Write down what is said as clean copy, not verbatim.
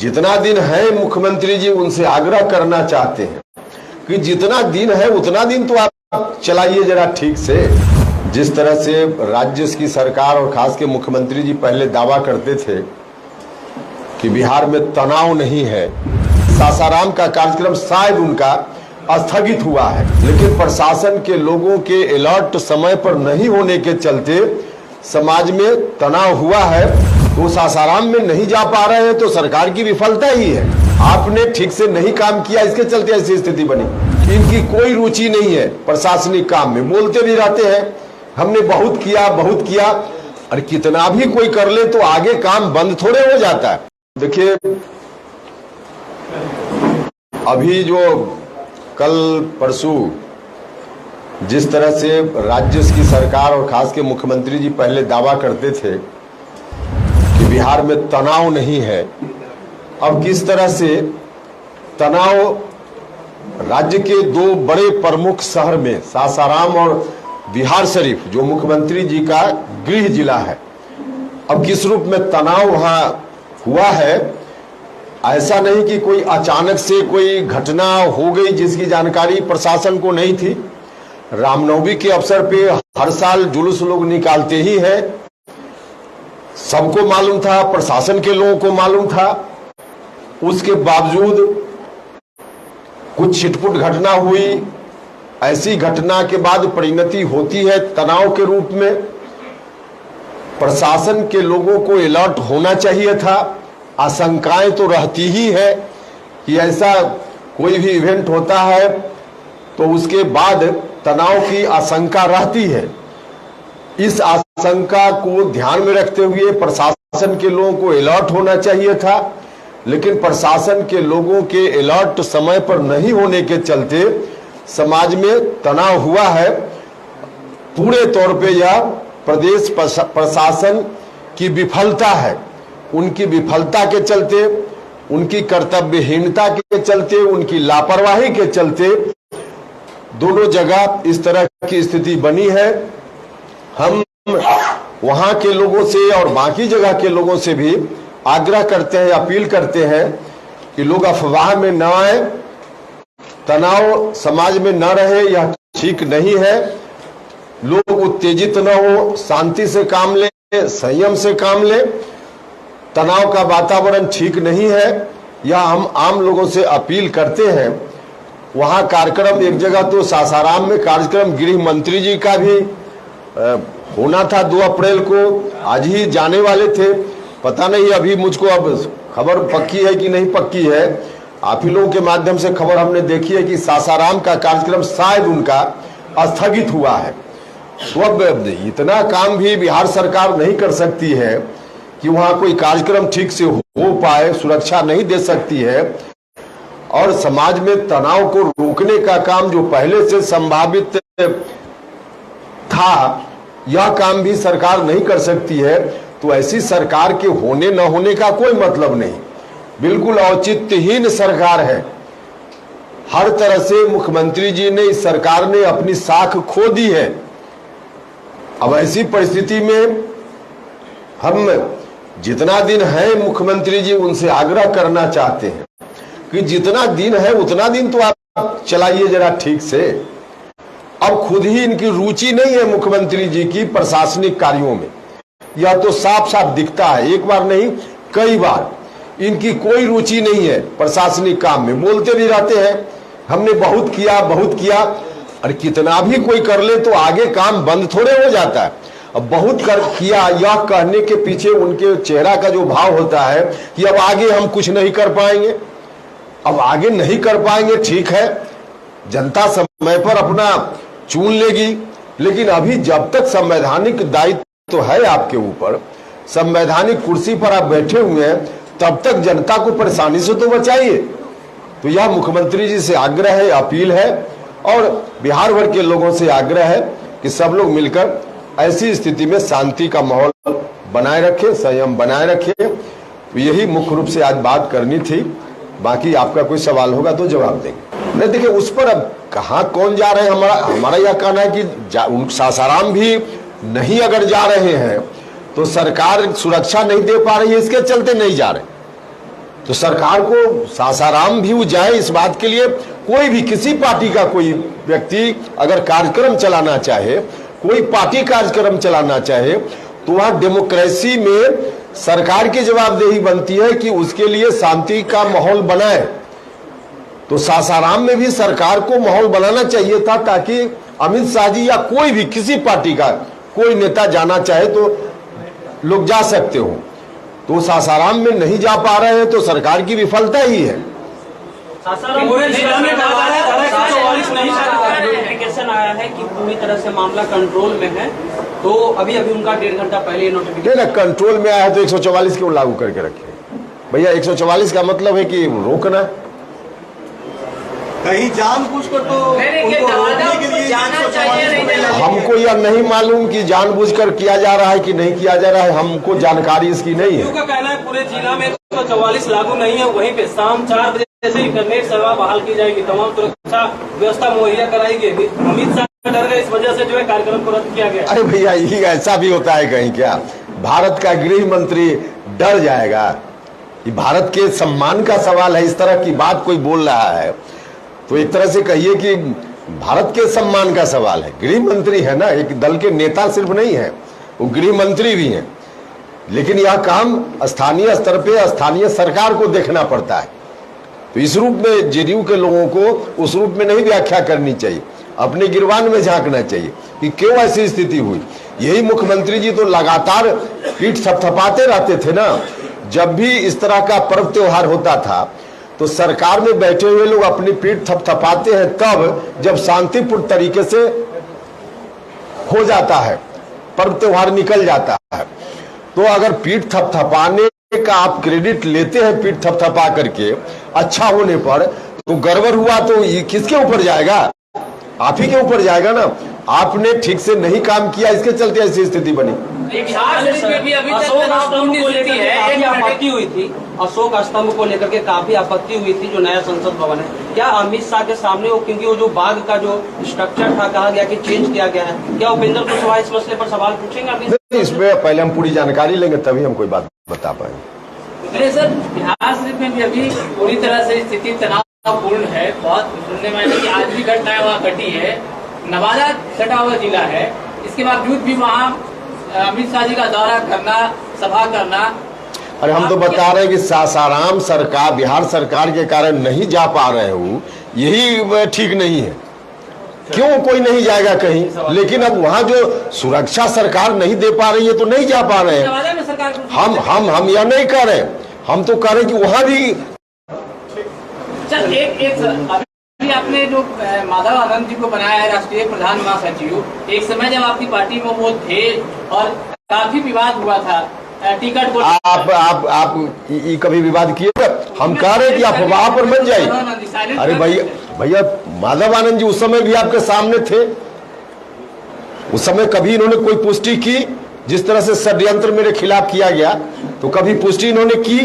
जितना दिन है मुख्यमंत्री जी उनसे आग्रह करना चाहते हैं कि जितना दिन है उतना दिन तो आप चलाइए जरा ठीक से। जिस तरह से राज्य की सरकार और खास के मुख्यमंत्री जी पहले दावा करते थे कि बिहार में तनाव नहीं है, सासाराम का कार्यक्रम शायद उनका स्थगित हुआ है, लेकिन प्रशासन के लोगों के अलर्ट समय पर नहीं होने के चलते समाज में तनाव हुआ है। तो सासाराम में नहीं जा पा रहे हैं तो सरकार की विफलता ही है, आपने ठीक से नहीं काम किया, इसके चलते ऐसी स्थिति बनी। इनकी कोई रुचि नहीं है प्रशासनिक काम में, बोलते भी रहते हैं हमने बहुत किया। और कितना भी कोई कर ले तो आगे काम बंद थोड़े हो जाता है। देखिए अभी जो कल परसों जिस तरह से राज्य की सरकार और खास के मुख्यमंत्री जी पहले दावा करते थे कि बिहार में तनाव नहीं है, अब किस तरह से तनाव राज्य के दो बड़े प्रमुख शहर में सासाराम और बिहार शरीफ जो मुख्यमंत्री जी का गृह जिला है, अब किस रूप में तनाव वहां हुआ है। ऐसा नहीं कि कोई अचानक से कोई घटना हो गई जिसकी जानकारी प्रशासन को नहीं थी। रामनवमी के अवसर पे हर साल जुलूस लोग निकालते ही हैं, सबको मालूम था, प्रशासन के लोगों को मालूम था। उसके बावजूद कुछ छिटपुट घटना हुई, ऐसी घटना के बाद परिणति होती है तनाव के रूप में। प्रशासन के लोगों को अलर्ट होना चाहिए था। आशंकाएं तो रहती ही है कि ऐसा कोई भी इवेंट होता है तो उसके बाद तनाव की आशंका रहती है। इस आशंका को ध्यान में रखते हुए प्रशासन के लोगों को अलर्ट होना चाहिए था, लेकिन प्रशासन के लोगों के अलर्ट समय पर नहीं होने के चलते समाज में तनाव हुआ है। पूरे तौर पे यह प्रदेश प्रशासन की विफलता है। उनकी विफलता के चलते, उनकी कर्तव्यहीनता के चलते, उनकी लापरवाही के चलते दोनों जगह इस तरह की स्थिति बनी है। हम वहां के लोगों से और बाकी जगह के लोगों से भी आग्रह करते हैं, अपील करते हैं कि लोग अफवाह में न आए, तनाव समाज में न रहे, यह ठीक नहीं है। लोग उत्तेजित न हो, शांति से काम ले, संयम से काम ले। तनाव का वातावरण ठीक नहीं है, यह हम आम लोगों से अपील करते हैं। वहां कार्यक्रम एक जगह तो सासाराम में कार्यक्रम गृह मंत्री जी का भी होना था 2 अप्रैल को, आज ही जाने वाले थे। पता नहीं अभी मुझको अब खबर पक्की है कि नहीं पक्की है, आप ही लोगों के माध्यम से खबर हमने देखी है कि सासाराम का कार्यक्रम शायद उनका स्थगित हुआ है। तो अब इतना काम भी बिहार सरकार नहीं कर सकती है कि वहां कोई कार्यक्रम ठीक से हो पाए, सुरक्षा नहीं दे सकती है। और समाज में तनाव को रोकने का काम जो पहले से संभावित था, यह काम भी सरकार नहीं कर सकती है। तो ऐसी सरकार के होने न होने का कोई मतलब नहीं, बिल्कुल औचित्यहीन सरकार है। हर तरह से मुख्यमंत्री जी ने, इस सरकार ने अपनी साख खो दी है। अब ऐसी परिस्थिति में हम जितना दिन है मुख्यमंत्री जी उनसे आग्रह करना चाहते हैं कि जितना दिन है उतना दिन तो आप चलाइए जरा ठीक से। अब खुद ही इनकी रुचि नहीं है मुख्यमंत्री जी की प्रशासनिक कार्यों में, यह तो साफ साफ दिखता है। एक बार नहीं कई बार इनकी कोई रुचि नहीं है प्रशासनिक काम में, बोलते भी रहते हैं हमने बहुत किया। और कितना भी कोई कर ले तो आगे काम बंद थोड़े हो जाता है। अब बहुत किया यह कहने के पीछे उनके चेहरा का जो भाव होता है कि अब आगे हम कुछ नहीं कर पाएंगे। अब आगे नहीं कर पाएंगे, ठीक है, जनता समय पर अपना चुन लेगी, लेकिन अभी जब तक संवैधानिक दायित्व तो है आपके ऊपर, संवैधानिक कुर्सी पर आप बैठे हुए हैं, तब तक जनता को परेशानी से तो बचाइए। तो यह मुख्यमंत्री जी से आग्रह है, अपील है, और बिहार भर के लोगों से आग्रह है कि सब लोग मिलकर ऐसी स्थिति में शांति का माहौल बनाए रखें, संयम बनाए रखें। तो यही मुख्य रूप से आज बात करनी थी। बाकी आपका कोई सवाल होगा तो जवाब देंगे। नहीं देखिए उस पर अब कहाँ कौन जा रहे हैं, हमारा यह कहना है कि सासाराम भी नहीं अगर जा रहे हैं तो सरकार सुरक्षा नहीं दे पा रही है, इसके चलते नहीं जा रहे। तो सरकार को सासाराम भी जाए इस बात के लिए। कोई भी किसी पार्टी का कोई व्यक्ति अगर कार्यक्रम चलाना चाहे, कोई पार्टी कार्यक्रम चलाना चाहे, तो वहां डेमोक्रेसी में सरकार की जवाबदेही बनती है कि उसके लिए शांति का माहौल बनाए। तो सासाराम में भी सरकार को माहौल बनाना चाहिए था, ताकि अमित शाह जी या कोई भी किसी पार्टी का कोई नेता जाना चाहे तो लोग जा सकते हो। तो सासाराम में नहीं जा पा रहे हैं तो सरकार की विफलता ही है। नोटिफिकेशन आया है कि पूरी तरह से मामला कंट्रोल में है, तो अभी उनका 1.5 घंटा पहले नोटिफिकेशन ना कंट्रोल में आया है तो 144 क्यों लागू करके रखे भैया? 144 का मतलब है कि रोकना, कहीं जानबूझकर तो हमको यह नहीं मालूम कि जानबूझकर किया जा रहा है कि नहीं किया जा रहा है, हमको जानकारी इसकी नहीं है। का कहना है पूरे जिला में 144 लागू नहीं है, वहीं पे शाम 4 बजे से इंटरनेट सेवा बहाल की जाएगी, तमाम सुरक्षा व्यवस्था मुहैया कराई गई। अमित शाह डर गए, इस वजह से जो है कार्यक्रम को रद्द किया गया। अरे भैया ये ऐसा भी होता है कहीं क्या? भारत का गृह मंत्री डर जाएगा? ये भारत के सम्मान का सवाल है। इस तरह की बात कोई बोल रहा है तो एक तरह से कहिए कि भारत के सम्मान का सवाल है। गृह मंत्री है ना, एक दल के नेता सिर्फ नहीं है, वो गृह मंत्री भी हैं। लेकिन यह काम स्थानीय स्तर पे स्थानीय सरकार को देखना पड़ता है। तो इस रूप में जेडीयू के लोगों को उस रूप में नहीं व्याख्या करनी चाहिए, अपने गिरबान में झांकना चाहिए कि क्यों ऐसी स्थिति हुई। यही मुख्यमंत्री जी तो लगातार पीठ थपथपाते रहते थे ना। जब भी इस तरह का पर्व त्योहार होता था तो सरकार में बैठे हुए लोग अपनी पीठ थपथपाते हैं तब जब शांतिपूर्ण तरीके से हो जाता है, पर्व त्योहार निकल जाता है। तो अगर पीठ थपथपाने का आप क्रेडिट लेते हैं पीठ थपथपा करके अच्छा होने पर, तो गड़बड़ हुआ तो ये किसके ऊपर जाएगा? आप ही के ऊपर जाएगा ना। आपने ठीक से नहीं काम किया, इसके चलते ऐसी स्थिति बनी। आपत्ति हुई थी, अशोक स्तंभ को लेकर के काफी आपत्ति हुई थी, जो नया संसद भवन है। क्या अमित शाह के सामने वो, क्योंकि वो जो बाग का जो स्ट्रक्चर था कहा गया कि चेंज किया गया है, क्या उपेंद्र कुशवाहा इस मसले पर सवाल पूछेंगे अभी? इसमें पहले हम पूरी जानकारी लेंगे तभी हम कोई बात बता पाएंगे। सर, बिहार शरीफ में भी अभी पूरी तरह से स्थिति तनावपूर्ण है। बहुत सुनने में आया कि आज भी घटनाएं वहाँ घटी है। नवादा सटा हुआ जिला है, इसके बावजूद भी वहाँ अमित शाह जी का दौरा करना, सभा करना। अरे हम तो बता रहे हैं कि सासाराम सरकार, बिहार सरकार के कारण नहीं जा पा रहे हो, यही ठीक नहीं है। क्यों कोई नहीं जाएगा कहीं? लेकिन अब वहाँ जो सुरक्षा सरकार नहीं दे पा रही है तो नहीं जा पा रहे हैं। हम यह नहीं कर रहे, हम तो कह रहे कि वहाँ भी अभी आपने जो माधव आनंद जी को बनाया है राष्ट्रीय प्रधान महासचिव, एक समय जब आपकी पार्टी में वो थे और काफी विवाद हुआ था टिकट को। आप कभी विवाद किए? हम कह रहे कि आप वहां पर मत जाइए। अरे भैया माधव आनंद जी उस समय भी आपके सामने थे। उस समय कभी इन्होंने कोई पुष्टि की? जिस तरह से षड्यंत्र मेरे खिलाफ किया गया तो कभी पुष्टि इन्होंने की?